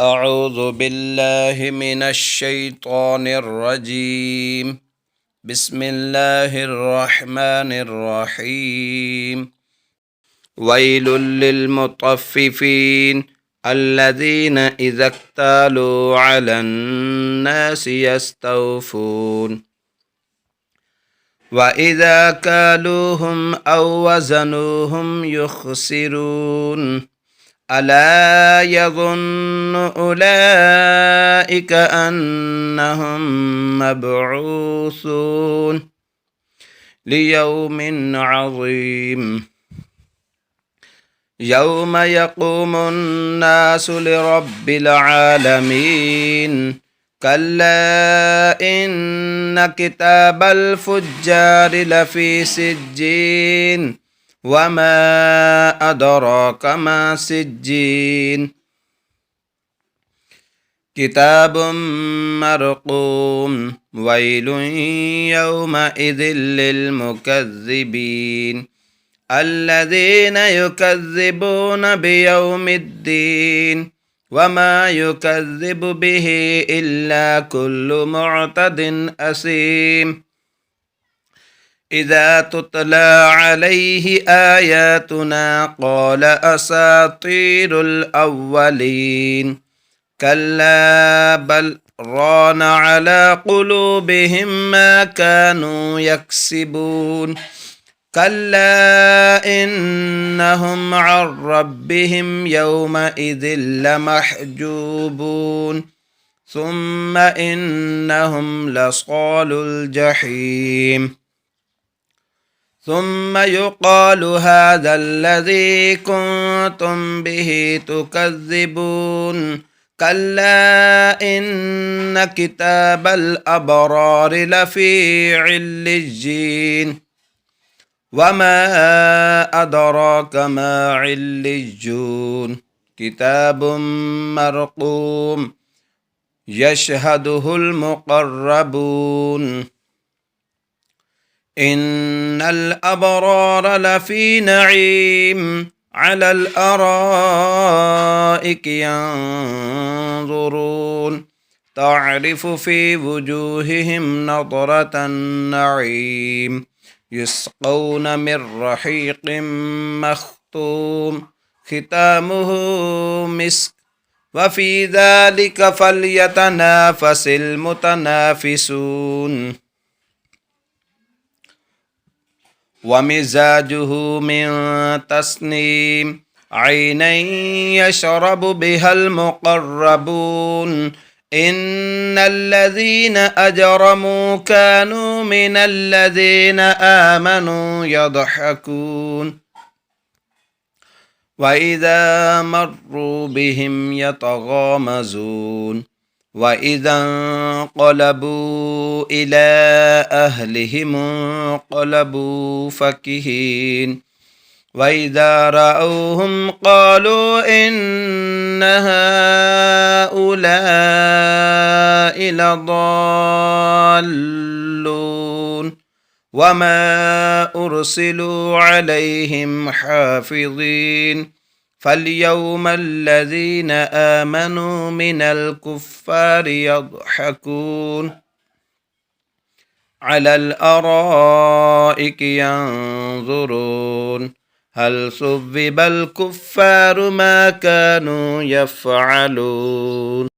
أعوذ بالله من الشيطان الرجيم. بسم الله الرحمن الرحيم. ويل للمطففين الذين إذا اكتالوا على الناس يستوفون وإذا كالوهم أو وزنوهم يخسرون ألا يظن أولئك أنهم مبعوثون ليوم عظيم يوم يقوم الناس لرب العالمين كلا إن كتاب الفجار لفي سجين وما أدراك ما سجين كتاب مرقوم ويل يومئذ للمكذبين الذين يكذبون بيوم الدين وما يكذب به إلا كل معتد أثيم إذا تتلى عليه آياتنا قال أساطير الأولين كلا بل ران على قلوبهم ما كانوا يكسبون كلا إنهم عن ربهم يومئذ لمحجوبون ثم إنهم لصالو الجحيم ثم يقال هذا الذي كنتم به تكذبون كلا إن كتاب الأبرار لفي عليين وما أدراك ما عليون كتاب مرقوم يشهده المقربون إن الأبرار لفي نعيم على الأرائك ينظرون تعرف في وجوههم نضرة النعيم يسقون من رحيق مختوم ختامه مسك وفي ذلك فليتنافس المتنافسون ومزاجه من تسنيم عينا يشرب بها المقربون إن الذين أجرموا كانوا من الذين آمنوا يضحكون وإذا مروا بهم يتغامزون وإذا انقلبوا إلى أهلهم انقلبوا فكهين وإذا رأوهم قالوا إن هؤلاء لضالون وما أرسلوا عليهم حافظين فاليوم الذين آمنوا من الكفار يضحكون على الأرائك ينظرون هل ثوب الكفار ما كانوا يفعلون